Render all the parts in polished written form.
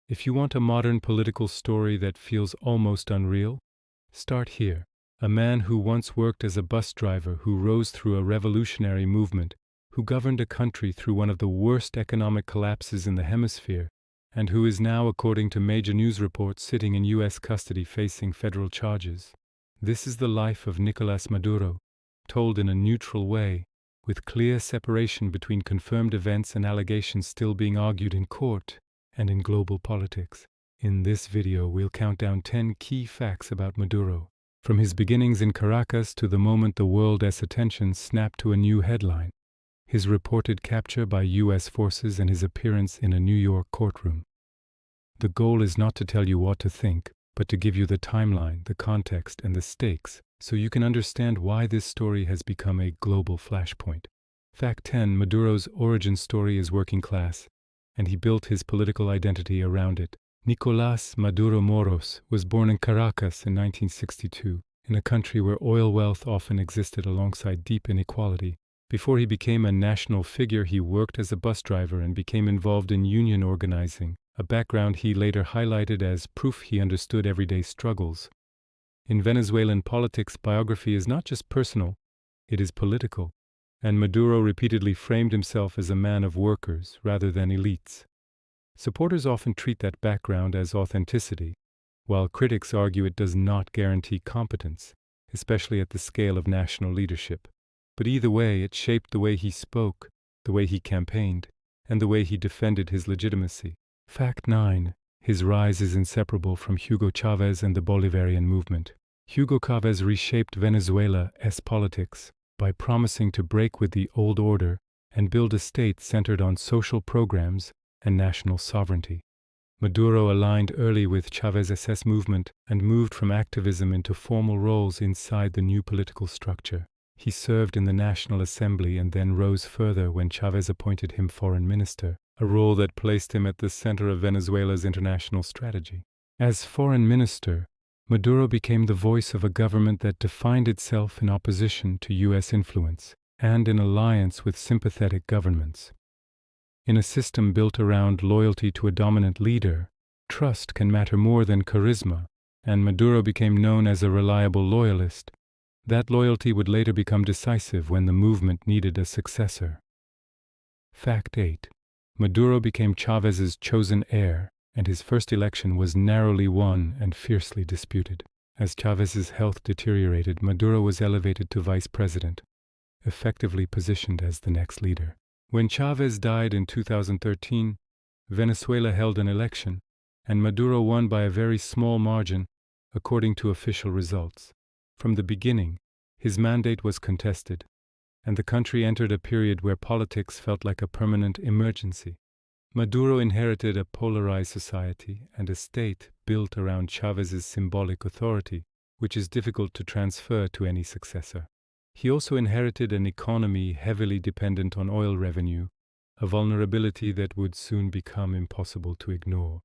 If you want a modern political story that feels almost unreal, start here. A man who once worked as a bus driver, who rose through a revolutionary movement, who governed a country through one of the worst economic collapses in the hemisphere, and who is now, according to major news reports, sitting in U.S. custody facing federal charges. This is the life of Nicolás Maduro, told in a neutral way, with clear separation between confirmed events and allegations still being argued in court and in global politics. In this video, we'll count down 10 key facts about Maduro, from his beginnings in Caracas to the moment the world's attention snapped to a new headline: his reported capture by U.S. forces and his appearance in a New York courtroom. The goal is not to tell you what to think, but to give you the timeline, the context, and the stakes, so you can understand why this story has become a global flashpoint. Fact 10. Maduro's origin story is working class, and he built his political identity around it. Nicolás Maduro Moros was born in Caracas in 1962, in a country where oil wealth often existed alongside deep inequality. Before he became a national figure, he worked as a bus driver and became involved in union organizing, a background he later highlighted as proof he understood everyday struggles. In Venezuelan politics, biography is not just personal, it is political, and Maduro repeatedly framed himself as a man of workers rather than elites. Supporters often treat that background as authenticity, while critics argue it does not guarantee competence, especially at the scale of national leadership. But either way, it shaped the way he spoke, the way he campaigned, and the way he defended his legitimacy. Fact 9. His rise is inseparable from Hugo Chávez and the Bolivarian movement. Hugo Chávez reshaped Venezuela's politics by promising to break with the old order and build a state centered on social programs and national sovereignty. Maduro aligned early with Chávez's movement and moved from activism into formal roles inside the new political structure. He served in the National Assembly and then rose further when Chávez appointed him foreign minister, a role that placed him at the center of Venezuela's international strategy. As foreign minister, Maduro became the voice of a government that defined itself in opposition to U.S. influence and in alliance with sympathetic governments. In a system built around loyalty to a dominant leader, trust can matter more than charisma, and Maduro became known as a reliable loyalist. That loyalty would later become decisive when the movement needed a successor. Fact 8. Maduro became Chávez's chosen heir, and his first election was narrowly won and fiercely disputed. As Chávez's health deteriorated, Maduro was elevated to vice president, effectively positioned as the next leader. When Chávez died in 2013, Venezuela held an election, and Maduro won by a very small margin, according to official results. From the beginning, his mandate was contested, and the country entered a period where politics felt like a permanent emergency. Maduro inherited a polarized society and a state built around Chávez's symbolic authority, which is difficult to transfer to any successor. He also inherited an economy heavily dependent on oil revenue, a vulnerability that would soon become impossible to ignore.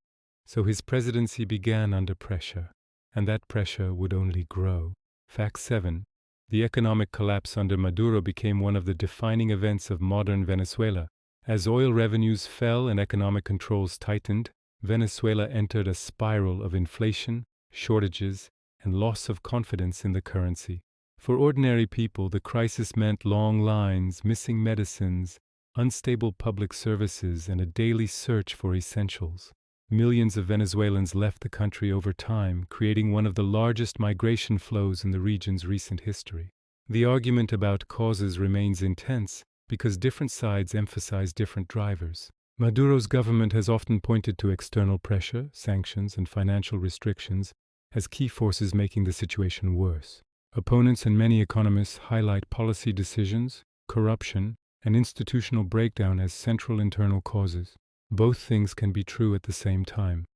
So his presidency began under pressure, and that pressure would only grow. Fact 7. The economic collapse under Maduro became one of the defining events of modern Venezuela. As oil revenues fell and economic controls tightened, Venezuela entered a spiral of inflation, shortages, and loss of confidence in the currency. For ordinary people, the crisis meant long lines, missing medicines, unstable public services, and a daily search for essentials. Millions of Venezuelans left the country over time, creating one of the largest migration flows in the region's recent history. The argument about causes remains intense because different sides emphasize different drivers. Maduro's government has often pointed to external pressure, sanctions, and financial restrictions as key forces making the situation worse. Opponents and many economists highlight policy decisions, corruption, and institutional breakdown as central internal causes. Both things can be true at the same time.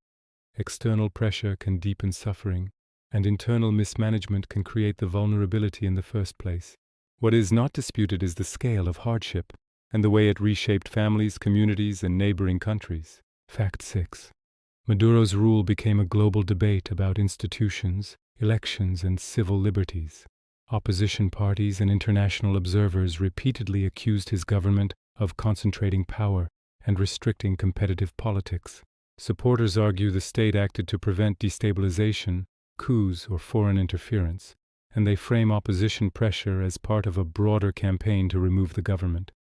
External pressure can deepen suffering, and internal mismanagement can create the vulnerability in the first place. What is not disputed is the scale of hardship, and the way it reshaped families, communities, and neighboring countries. Fact 6. Maduro's rule became a global debate about institutions, elections, and civil liberties. Opposition parties and international observers repeatedly accused his government of concentrating power and restricting competitive politics. Supporters argue the state acted to prevent destabilization, coups, or foreign interference, and they frame opposition pressure as part of a broader campaign to remove the government.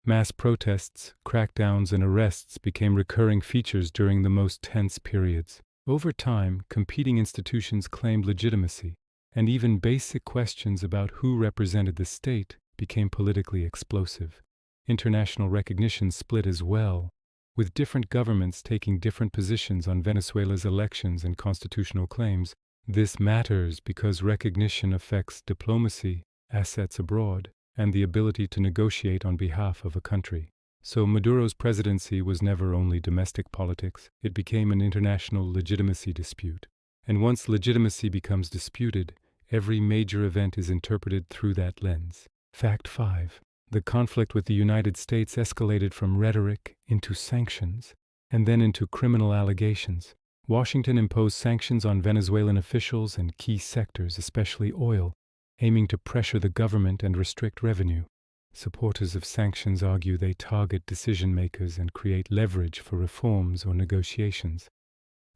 Mass protests, crackdowns, and arrests became recurring features during the most tense periods. Over time, competing institutions claimed legitimacy, and even basic questions about who represented the state became politically explosive. International recognition split as well, with different governments taking different positions on Venezuela's elections and constitutional claims. This matters because recognition affects diplomacy, assets abroad, and the ability to negotiate on behalf of a country. So Maduro's presidency was never only domestic politics, it became an international legitimacy dispute. And once legitimacy becomes disputed, every major event is interpreted through that lens. Fact 5. The conflict with the United States escalated from rhetoric into sanctions, and then into criminal allegations. Washington imposed sanctions on Venezuelan officials and key sectors, especially oil, aiming to pressure the government and restrict revenue. Supporters of sanctions argue they target decision-makers and create leverage for reforms or negotiations.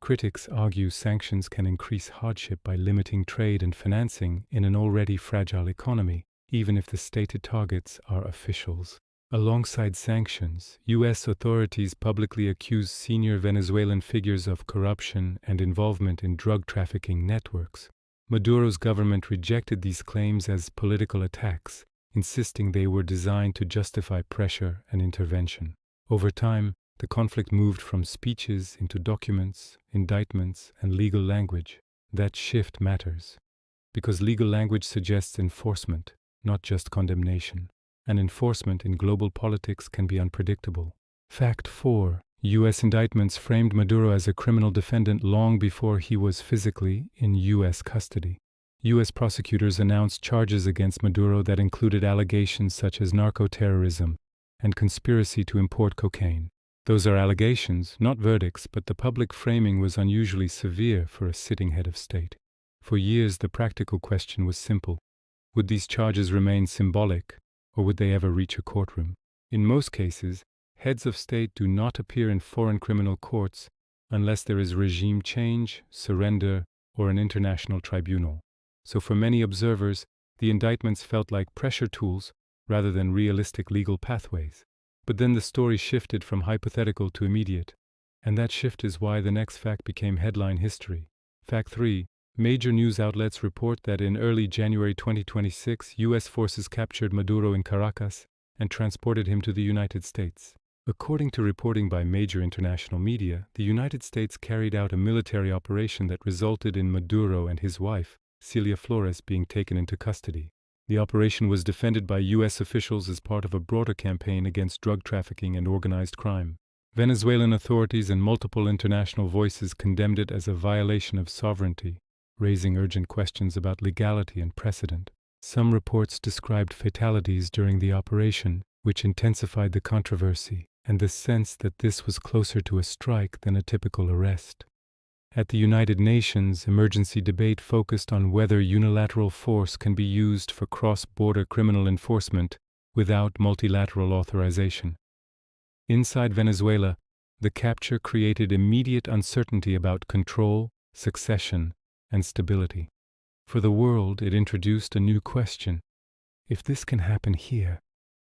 Critics argue sanctions can increase hardship by limiting trade and financing in an already fragile economy, even if the stated targets are officials. Alongside sanctions, U.S. authorities publicly accuse senior Venezuelan figures of corruption and involvement in drug trafficking networks. Maduro's government rejected these claims as political attacks, insisting they were designed to justify pressure and intervention. Over time, the conflict moved from speeches into documents, indictments, and legal language. That shift matters, because legal language suggests enforcement, not just condemnation. And enforcement in global politics can be unpredictable. Fact 4. U.S. indictments framed Maduro as a criminal defendant long before he was physically in U.S. custody. U.S. prosecutors announced charges against Maduro that included allegations such as narco-terrorism and conspiracy to import cocaine. Those are allegations, not verdicts, but the public framing was unusually severe for a sitting head of state. For years, the practical question was simple. Would these charges remain symbolic, or would they ever reach a courtroom? In most cases, heads of state do not appear in foreign criminal courts unless there is regime change, surrender, or an international tribunal. So for many observers, the indictments felt like pressure tools rather than realistic legal pathways. But then the story shifted from hypothetical to immediate, and that shift is why the next fact became headline history. Fact 3. Major news outlets report that in early January 2026, U.S. forces captured Maduro in Caracas and transported him to the United States. According to reporting by major international media, the United States carried out a military operation that resulted in Maduro and his wife, Celia Flores, being taken into custody. The operation was defended by U.S. officials as part of a broader campaign against drug trafficking and organized crime. Venezuelan authorities and multiple international voices condemned it as a violation of sovereignty, raising urgent questions about legality and precedent. Some reports described fatalities during the operation, which intensified the controversy and the sense that this was closer to a strike than a typical arrest. At the United Nations, emergency debate focused on whether unilateral force can be used for cross-border criminal enforcement without multilateral authorization. Inside Venezuela, the capture created immediate uncertainty about control, succession, and stability. For the world, it introduced a new question. If this can happen here,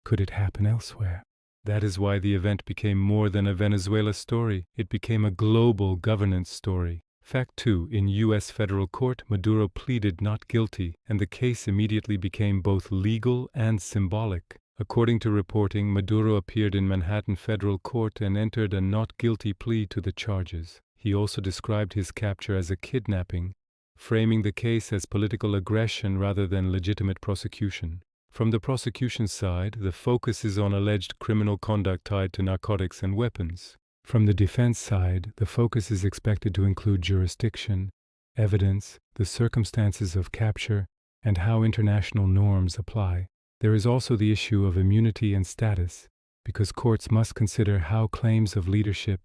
could it happen elsewhere? That is why the event became more than a Venezuela story. It became a global governance story. Fact 2. In U.S. federal court, Maduro pleaded not guilty, and the case immediately became both legal and symbolic. According to reporting, Maduro appeared in Manhattan federal court and entered a not guilty plea to the charges. He also described his capture as a kidnapping, framing the case as political aggression rather than legitimate prosecution. From the prosecution side, the focus is on alleged criminal conduct tied to narcotics and weapons. From the defense side, the focus is expected to include jurisdiction, evidence, the circumstances of capture, and how international norms apply. There is also the issue of immunity and status, because courts must consider how claims of leadership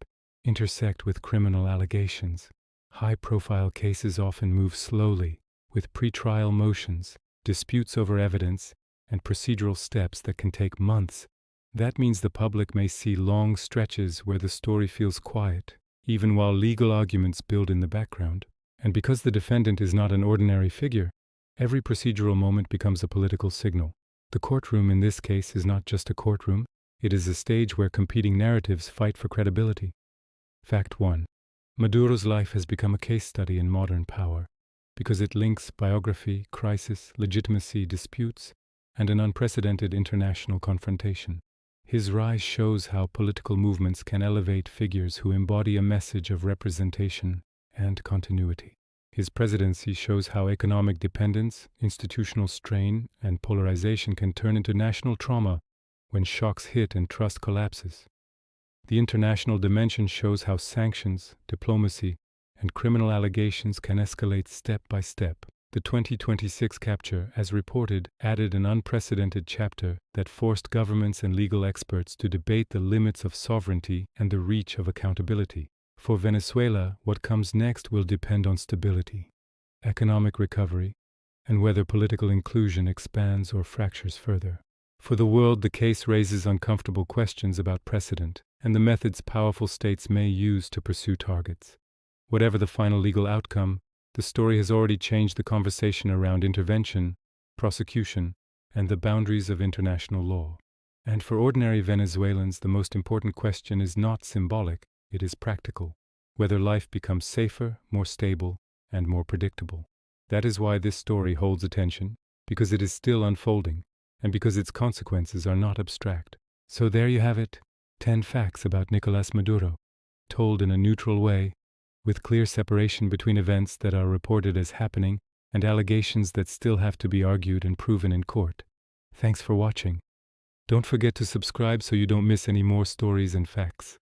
intersect with criminal allegations. High-profile cases often move slowly, with pretrial motions, disputes over evidence, and procedural steps that can take months. That means the public may see long stretches where the story feels quiet, even while legal arguments build in the background. And because the defendant is not an ordinary figure, every procedural moment becomes a political signal. The courtroom in this case is not just a courtroom, it is a stage where competing narratives fight for credibility. Fact 1. Maduro's life has become a case study in modern power, because it links biography, crisis, legitimacy, disputes, and an unprecedented international confrontation. His rise shows how political movements can elevate figures who embody a message of representation and continuity. His presidency shows how economic dependence, institutional strain, and polarization can turn into national trauma when shocks hit and trust collapses. The international dimension shows how sanctions, diplomacy, and criminal allegations can escalate step by step. The 2026 capture, as reported, added an unprecedented chapter that forced governments and legal experts to debate the limits of sovereignty and the reach of accountability. For Venezuela, what comes next will depend on stability, economic recovery, and whether political inclusion expands or fractures further. For the world, the case raises uncomfortable questions about precedent and the methods powerful states may use to pursue targets. Whatever the final legal outcome, the story has already changed the conversation around intervention, prosecution, and the boundaries of international law. And for ordinary Venezuelans, the most important question is not symbolic, it is practical. Whether life becomes safer, more stable, and more predictable. That is why this story holds attention, because it is still unfolding, and because its consequences are not abstract. So there you have it, 10 facts about Nicolás Maduro, told in a neutral way, with clear separation between events that are reported as happening and allegations that still have to be argued and proven in court. Thanks for watching. Don't forget to subscribe so you don't miss any more stories and facts.